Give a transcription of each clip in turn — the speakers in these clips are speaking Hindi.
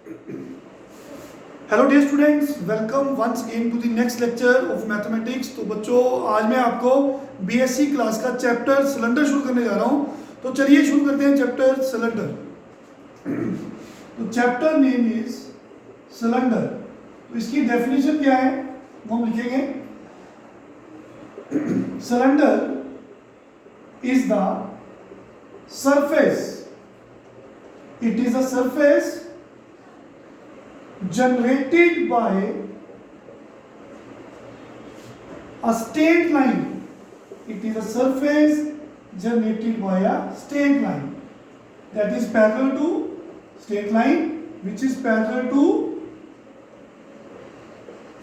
Hello dear students, welcome once again to the next lecture of mathematics. तो बच्चों, आज मैं आपको बीएससी क्लास का चैप्टर सिलेंडर शुरू करने जा रहा हूँ। तो चलिए शुरू करते हैं चैप्टर सिलेंडर। तो चैप्टर नेम इज सिलेंडर। तो इसकी डेफिनेशन क्या है वो हम लिखेंगे। Cylinder is the surface, it is a surface generated by a straight line. It is a surface generated by a straight line that is parallel to straight line, which is parallel to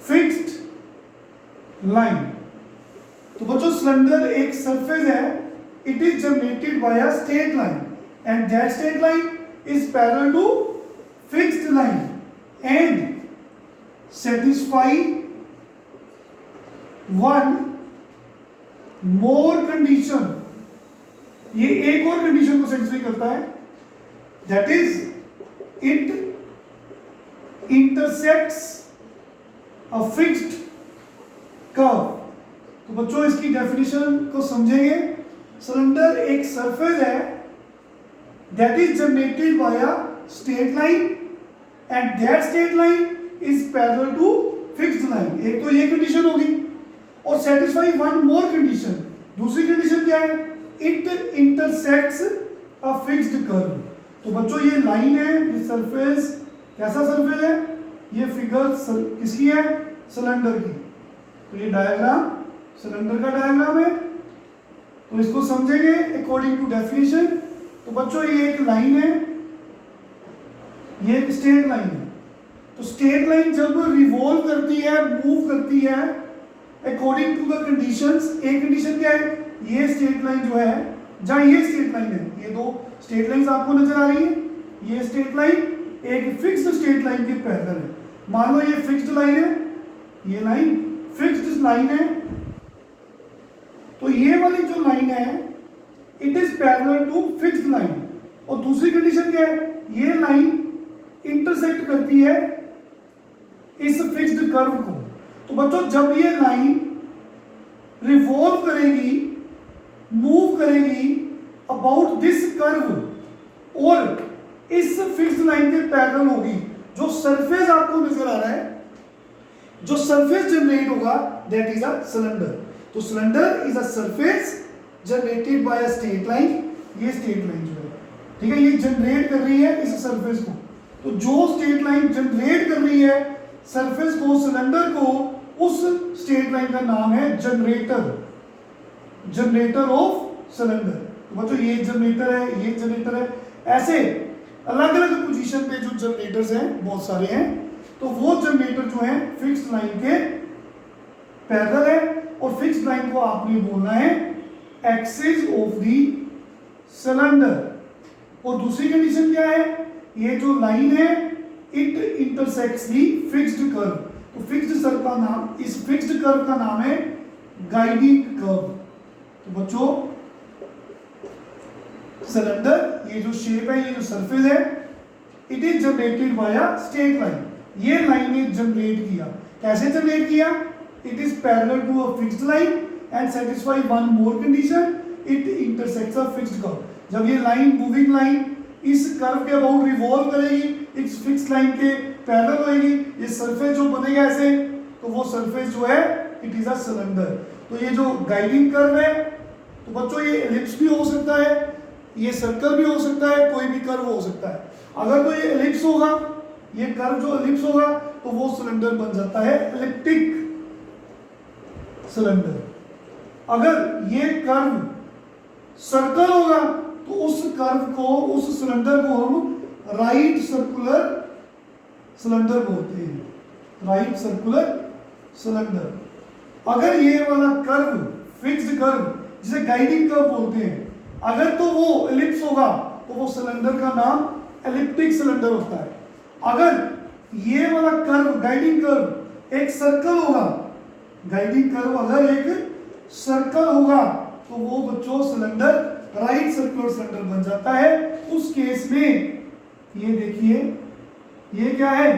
fixed line. तो बच्चों, सिलेंडर एक सरफेस है, it is generated by a straight line and that straight line is parallel to fixed line and satisfy one more condition. ये एक और कंडीशन को सेटिस्फाई करता है, that is it intersects a fixed curve. तो बच्चों, इसकी डेफिनेशन को समझेंगे। सिलेंडर एक सरफेस है that is generated by a straight line and that straight line is parallel to fixed line. एक तो ये कंडीशन होगी और satisfy one more condition. दूसरी कंडीशन क्या है? It intersects a fixed curve. तो बच्चों, ये लाइन है, ये सरफेस कैसा सरफेस है? ये फिगर किसकी है? सिलेंडर की। तो ये डायग्राम सिलेंडर का डायग्राम है। तो इसको समझेंगे अकॉर्डिंग टू डेफिनेशन। तो बच्चों, ये एक लाइन है, ये एक स्ट्रेट लाइन है। तो स्ट्रेट लाइन जब रिवॉल्व करती है, मूव करती है अकॉर्डिंग टू द कंडीशंस। एक कंडीशन क्या है? ये स्ट्रेट लाइन जो है, जहां ये स्ट्रेट लाइन है, ये दो स्ट्रेट लाइंस आपको नजर आ रही है। ये स्ट्रेट लाइन एक फिक्स्ड स्ट्रेट लाइन के पैरेलल है। मान लो ये फिक्स्ड लाइन है, ये लाइन फिक्स्ड लाइन है। तो ये वाली जो लाइन है, it is parallel to fixed line. और दूसरी कंडीशन क्या है? ये लाइन इंटरसेक्ट करती है इस फिक्स्ड कर्व को। तो बच्चों, जब ये लाइन रिवॉल्व करेगी, मूव करेगी अबाउट दिस कर्व और इस फिक्स्ड लाइन के पैरेलल होगी, जो सरफेस आपको नजर आ रहा है, जो सरफेस जनरेट होगा, दैट इज अ सिलेंडर। तो cylinder is a surface generated by a straight line. ये स्ट्रेट लाइन जो है, ठीक है, ये जनरेट कर रही है इस सरफेस को। तो जो स्ट्रेट लाइन जनरेट कर रही है सरफेस को, सिलेंडर को, उस स्ट्रेट लाइन का नाम है जनरेटर, जनरेटर ऑफ सिलेंडर। तो बच्चों, ये जनरेटर है, ये जनरेटर है। ऐसे अलग अलग पोजीशन पे जो जनरेटर्स हैं, बहुत सारे हैं। तो वो जनरेटर जो है फिक्स्ड लाइन के पैरेलल है और फिक्स्ड लाइन को आपने बोलना है एक्सिस ऑफ द सिलेंडर। और दूसरी कंडीशन क्या है? ये जो लाइन है, it intersects the fixed curve. तो फिक्स्ड सर्व का नाम, इस फिक्स्ड कर्व का नाम है गाइडिंग कर्व। तो बच्चों, सिलेंडर, ये जो शेप है, ये जो सरफेस है, it is generated by a straight line. ये लाइन ने जनरेट किया। कैसे जनरेट किया? It is parallel to a fixed line and satisfy one more condition, it intersects a fixed curve. जब ये लाइन, मूविंग लाइन, इस कर्व के अबाउट रिवॉल्व करेगी, इस फिक्स लाइन के पैरेलल होएगी, ये सरफेस जो बनेगा ऐसे, तो वो सरफेस जो है, इट इज अ सिलेंडर। तो ये जो गाइडिंग कर्व है, तो बच्चों, ये एलिप्स भी हो सकता है, ये सर्कल भी हो सकता है, कोई भी कर्व हो सकता है। अगर तो ये एलिप्स होगा, ये कर्व जो एलिप्स होगा, तो वो सिलेंडर बन जाता है एलिप्टिक सिलेंडर। अगर ये कर्व सर्कल होगा, तो उस कर्व को, उस सिलेंडर को हम राइट सर्कुलर सिलेंडर बोलते हैं, राइट सर्कुलर सिलेंडर। अगर ये वाला कर्व, फिक्स्ड कर्व, जिसे गाइडिंग कर्व बोलते हैं, अगर तो वो एलिप्स होगा, तो वो सिलेंडर का नाम एलिप्टिक सिलेंडर होता है। अगर ये वाला कर्व, गाइडिंग कर्व एक सर्कल होगा, गाइडिंग कर्व अगर एक सर्कल होगा, तो वो बच्चों सिलेंडर राइट सर्कुलर सिलेंडर बन जाता है। उस केस में ये देखिए, ये क्या है,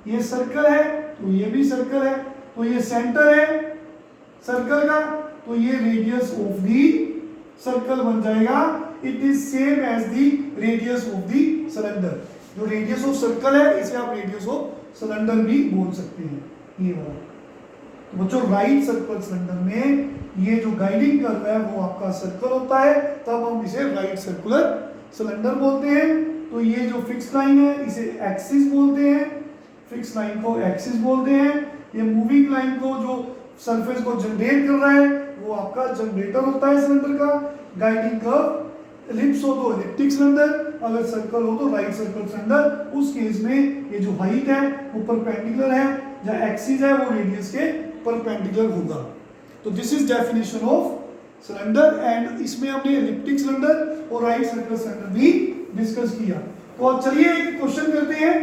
ये सर्कल है, तो ये भी सर्कल है, तो ये सेंटर है सर्कल का, तो ये रेडियस ऑफ दी सर्कल बन जाएगा। It is same as the radius of the cylinder. जो रेडियस ऑफ सर्कल है इसे आप रेडियस ऑफ सिलेंडर भी बोल सकते हैं, ये वाला। तो बच्चों राइट सर्कल सिलेंडर में ये जो गाइडिंग कर्व है वो आपका सर्कल होता है, तब हम इसे राइट सर्कुलर सिलेंडर बोलते हैं। तो ये जो फिक्स लाइन है इसे एक्सिस बोलते हैं, फिक्स लाइन को एक्सिस बोलते हैं। ये मूविंग लाइन को जो सरफेस को जनरेट कर रहा है वो आपका जनरेटर होता है सिलेंडर का। गाइडिंग कर्व एलिप्स हो तो एलिप्टिक सिलेंडर, अगर सर्कल हो तो राइट सर्कल सिलेंडर। उस केस में ये जो हाइट है वो परपेंडिकुलर है, जहाँ एक्सिस है वो रेडियस के परपेंडिकुलर होगा। तो this is definition of cylinder, and इसमें हमने एलिप्टिक सिलेंडर और राइट सर्कल सिलेंडर भी डिस्कस किया। तो अब चलिए एक क्वेश्चन करते हैं,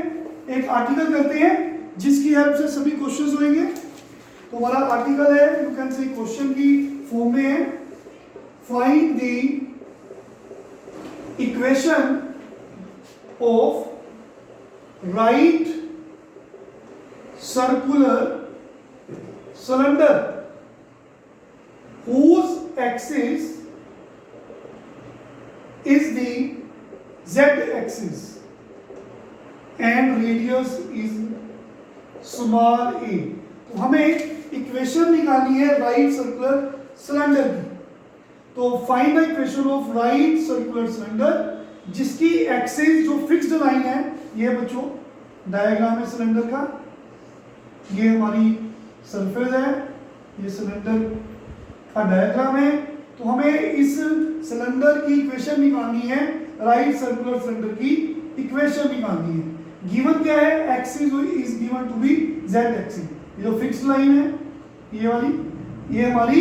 एक आर्टिकल करते हैं जिसकी हेल्प से सभी क्वेश्चंस होंगे। तो हमारा आर्टिकल है, यू कैन से क्वेश्चन की फॉर्म में है, find the equation of right circular cylinder whose axis is the z axis and radius is small a। तो हमें इक्वेशन निकालनी है राइट सर्कुलर सिलेंडर की। तो find the equation of right circular cylinder जिसकी एक्सिस जो फिक्स्ड लाइन है, ये बच्चों डायग्राम है सिलेंडर का, ये हमारी सरफेस है, ये सिलेंडर का डायग्राम है। तो हमें इस सिलेंडर की इक्वेशन निकालनी है, राइट सर्कुलर सिलेंडर की इक्वेशन निकालनी है। गिवन क्या है, axis is given to be Z axis. ये जो फिक्स्ड लाइन है ये वाली, ये हमारी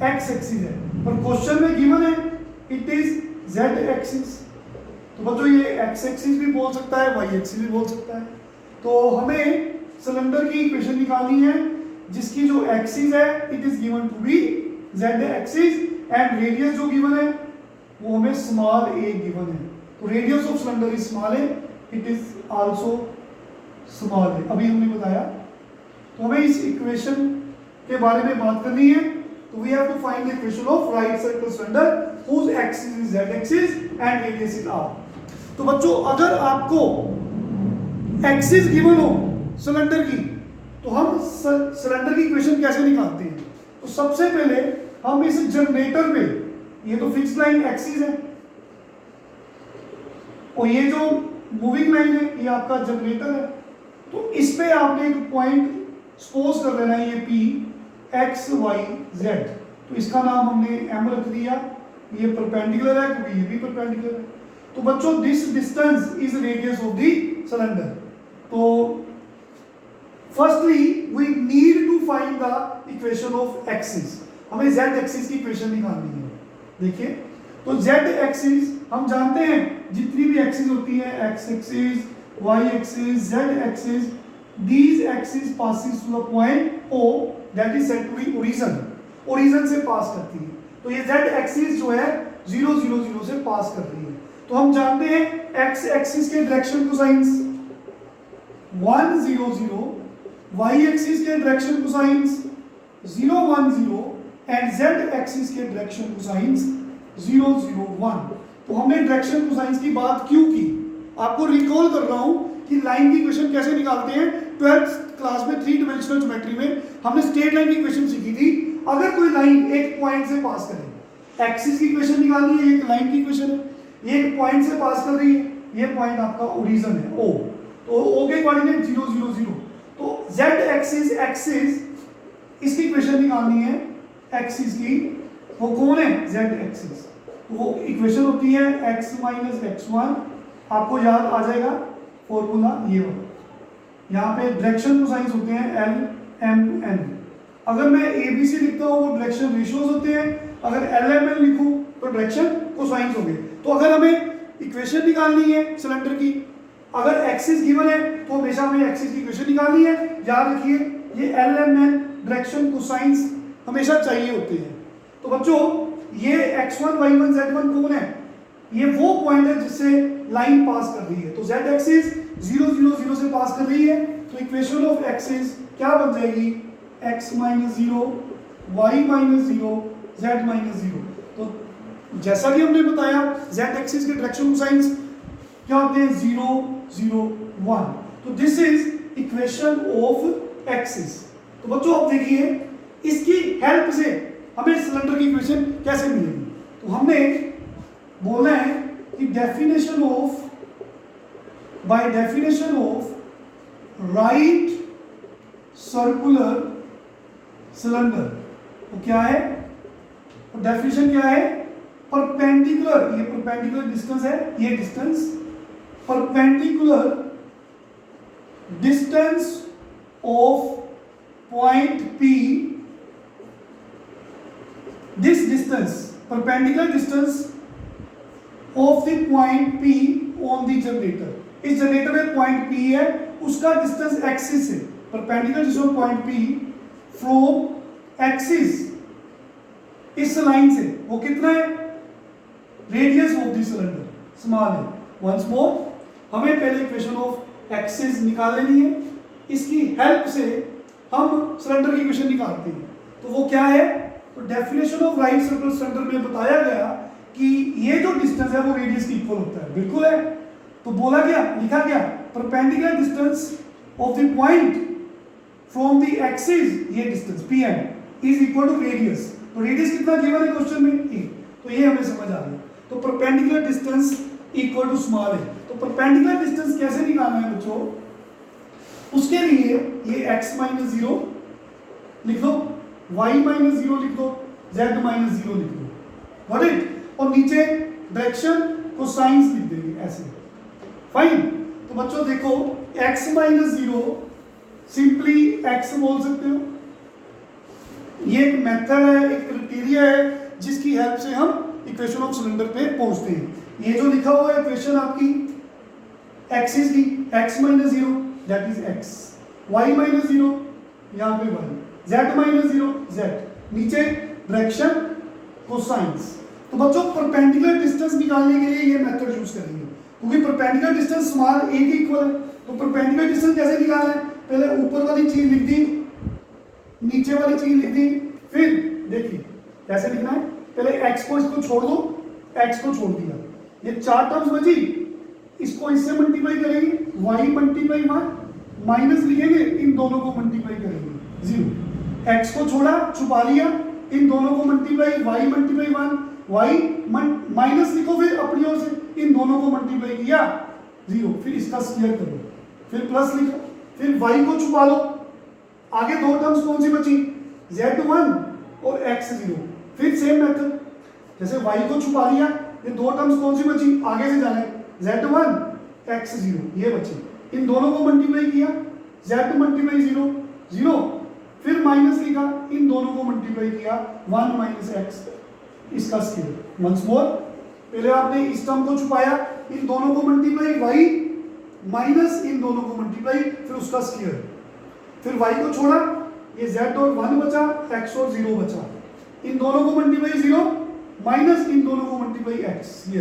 एक्स एक्सिस है, पर क्वेश्चन में गिवन है इट इज जेड एक्सिस। तो बच्चों ये एक्स एक्सिस भी बोल सकता है, वाई एक्सिस भी बोल सकता है। तो हमें सिलेंडर की इक्वेशन निकालनी है जिसकी जो एक्सिस है it is given to be Z axis and radius जो गिवन है वो हमें स्मॉल ए गिवन है। तो radius of cylinder is small a, it is also small a, अभी हमने बताया। तो हमें इस इक्वेशन के बारे में बात करनी है। तो we have to find the equation of right circular cylinder whose axis is z axis and radius is r। तो बच्चों अगर आपको एक्सिस गिवन हो सिलेंडर की तो हम सिलेंडर की इक्वेशन कैसे निकालते हैं। तो सबसे पहले हम इस जनरेटर पे, ये तो फिक्स लाइन एक्सिस है और ये जो मूविंग लाइन है ये आपका जनरेटर है। तो इस पे आपने एक पॉइंट सपोज कर लेना है, ये P x y z। तो इसका नाम हमने m रख दिया, ये परपेंडिकुलर है क्योंकि ये भी परपेंडिकुलर है। तो बच्चों this distance is radius of the cylinder. तो firstly we need to find the equation of axis. हमें z एक्सिस की इक्वेशन निकालनी है। देखिए तो z एक्सिस हम जानते हैं जितनी भी एक्सिस होती है, x axis, y axis, z axis, these axis passes to the point O that is said to be origin, origin से पास करती है। तो ये z एक्सिस जो है 0 0 0 से पास कर रही है। तो हम जानते हैं x एक्सिस के डायरेक्शन कोसाइंस 1 0 0, y एक्सिस के direction cosines 0 1 0 and z axis के डायरेक्शन कोसाइंस 0 0 1। तो हमने डायरेक्शन कोसाइंस की बात क्यों की, आपको रिकॉल कर रहा हूं कि लाइन की इक्वेशन कैसे निकालते हैं। 12th क्लास में 3 डायमेंशनल ज्योमेट्री में हमने स्ट्रेट लाइन की इक्वेशन सीखी थी। अगर कोई लाइन एक पॉइंट से पास करे, एक्सिस की इक्वेशन निकालनी है, एक लाइन की इक्वेशन है, ये एक पॉइंट से पास कर रही है, ये पॉइंट आपका ओरिजिन है O। तो O के कोऑर्डिनेट 0 0 0। तो z एक्सिस एक्सिस इसकी इक्वेशन निकालनी है, एक्सिस की वो कौन है, z एक्सिस। तो वो इक्वेशन होती है x माइनस x1, आपको याद आ जाएगा फॉर्मूला ये वाला। यहाँ पे डायरेक्शन कोसाइंस होते हैं L M N। अगर मैं ABC लिखता हूँ वो डायरेक्शन रेशियोज होते हैं, अगर LMN लिखूँ तो डायरेक्शन कोसाइंस होंगे। तो अगर हमें इक्वेशन निकालनी है सिलेंडर की, अगर एक्सिस गिवन है तो हमेशा हमें एक्सिस की इक्वेशन निकालनी है। याद रखिए ये LMN डायरेक्शन कोसाइंस हमेशा चाहिए होते हैं। तो बच्चों ये x1 y1 z1 कौन है, ये वो पॉइंट है जिससे लाइन पास कर रही है। तो z एक्सिस 0 0 0 से पास कर रही है, तो इक्वेशन ऑफ एक्सिस क्या बन जाएगी, x minus 0, y minus 0, z minus 0। तो जैसा कि हमने बताया z एक्सिस के डायरेक्शन साइंस क्या होते हैं, 0 0 1। तो this is equation of axis. तो बच्चों आप देखिए इसकी हेल्प से हमें सिलेंडर की इक्वेशन कैसे मिलेगी। तो हमने बोलना है कि definition of, by definition of right circular cylinder, तो क्या है, तो डेफिनेशन क्या है, परपेंडिकुलर, ये परपेंडिकुलर डिस्टेंस है, ये distance, perpendicular distance of point P, this distance, perpendicular distance of the point P on the generator. इस जनरेटर में पॉइंट P है, उसका डिस्टेंस एक्सिस है, perpendicular distance of point P from axis, इस लाइन से वो कितना है, radius of the cylinder small है। वंस मोर हमें पहले इक्वेशन ऑफ एक्सिस निकाल लेनी है, इसकी हेल्प से हम सिलेंडर की इक्वेशन निकालते हैं। तो वो क्या है, तो definition of right circular cylinder में बताया गया कि ये जो डिस्टेंस है वो रेडियस के इक्वल होता है, बिल्कुल है। तो बोला क्या, लिखा क्या, perpendicular distance of the point from the axis, ये distance Pn is equal to radius. तो रेडियस कितना गिवन है क्वेश्चन में, a, तो ये हमें समझ आ गया। तो perpendicular distance equal to small है। तो परपेंडिकुलर डिस्टेंस कैसे निकालना है बच्चों, उसके लिए ये x माइनस 0 लिख दो, y माइनस 0 लिख दो, z माइनस 0 लिख दो, गॉट इट। और नीचे डायरेक्शन को साइंस लिख देंगे ऐसे, फाइन। तो बच्चों देखो x माइनस 0 सिंपली x बोल सकते हो, ये एक मेथड है, एक क्राइटेरिया है जिसकी हेल्प से हम इक्वेशन ऑफ सिलेंडर पे पहुंचते हैं। ये जो लिखा हुआ है इक्वेशन आपकी एक्सिस की, x minus 0 that is x, y minus 0 यहाँ पे y, z माइनस 0 z, नीचे डायरेक्शन कोसाइंस। तो बच्चों परपेंडिकुलर डिस्टेंस निकालने के लिए ये मेथड यूज करेंगे, क्योंकि परपेंडिकुलर डिस्टेंस स्मॉल a के इक्वल है। तो परपेंडिकुलर डिस्टेंस कैसे निकालना है, पहले ऊपर वाली चीज लिख दी, नीचे वाली चीज लिख दी, फिर देखिए कैसे लिखना है, पहले x को इसको छोड़ दो, x को छोड़ दिया, ये 4 टर्म्स बची, इसको इससे मल्टीप्लाई करेंगे, y मल्टीप्लाई 1 माइनस लिखेंगे, इन दोनों को मल्टीप्लाई करेंगे 0, x को छोड़ा छुपा लिया, इन दोनों को multiply, y multiply 1, y minus लिखो, फिर अपनी ओर से इन दोनों को मल्टीप्लाई किया 0, फिर इसका स्क्वायर करो, फिर प्लस लिखो, फिर y को छुपा लो, आगे दो टर्म्स कौन सी बची, z1 और x0, फिर सेम मेथड, जैसे y को छुपा लिया, ये दो टर्म्स कौन सी बची, आगे से जाना है, z1 x0 ये बचे, इन दोनों को मल्टीप्लाई किया, z मल्टीप्लाई 0 0, फिर माइनस लिखा, इन दोनों को मल्टीप्लाई किया 1 माइनस x, इसका स्क्वायर। वंस मोर पहले आपने इस टर्म को छुपाया, इन दोनों को मल्टीप्लाई y माइनस इन दोनों को मल्टीप्लाई, फिर उसका स्क्वायर, फिर y को छोड़ा, ये z और 1 बचा, x और 0 बचा, इन दोनों को मल्टीप्लाई 0 माइनस इन दोनों को मल्टीप्लाई x, ये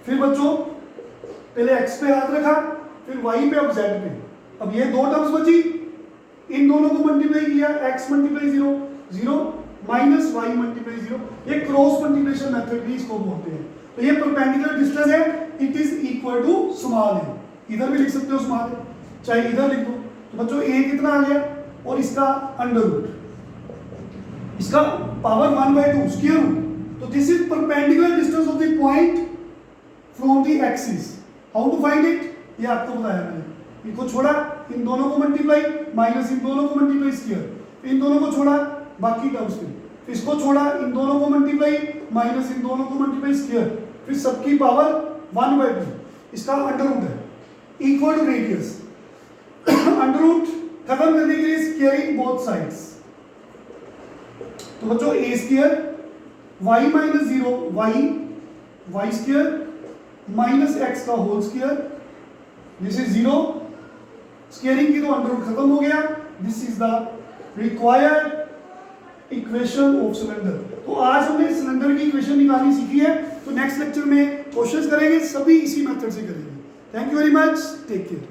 फिर बच्चों पहले x पे हाथ रखा, फिर y पे, अब z पे, अब ये दो टर्म्स बची, इन दोनों को मल्टीप्लाई किया, x multiply 0 0 minus y multiply 0, ये क्रॉस मल्टीप्लिकेशन मेथड भी इसको बोलते हैं। तो ये परपेंडिकुलर डिस्टेंस है, it is equal to small है, इधर भी लिख सकते हो स्मॉल है, चाहे इधर लिख दो। तो बच्चों a कितना आ गया, और इसका अंडर रूट, इसका पावर 1/2 स्क्वायर रूट। तो this is perpendicular distance of the point from the axis. How to find it, ये आपको बताया मैंने, इनको छोड़ा, इन दोनों को मल्टीप्लाई, माइनस इन दोनों को मल्टीप्लाई स्क्वायर, इन दोनों को छोड़ा बाकी टर्म्स पे, इसको छोड़ा, इन दोनों को मल्टीप्लाई, माइनस इन दोनों को मल्टीप्लाई स्क्वायर, फिर सबकी पावर 1/2, इसका अंडर रूट है, equal to radius. Under root खत्म करने के लिए स्क्वायरिंग बोथ साइड्स। तो बच्चों a square y minus 0 y square minus x का whole square, this is 0, squaring की तो अंडर रूट खत्म हो गया, this is the required equation of cylinder. तो आज हमने सिलेंडर की इक्वेशन निकालनी सीखी है, तो नेक्स्ट लेक्चर में क्वेश्चंस करेंगे, सभी इसी मेथड से करेंगे। Thank you very much, take care.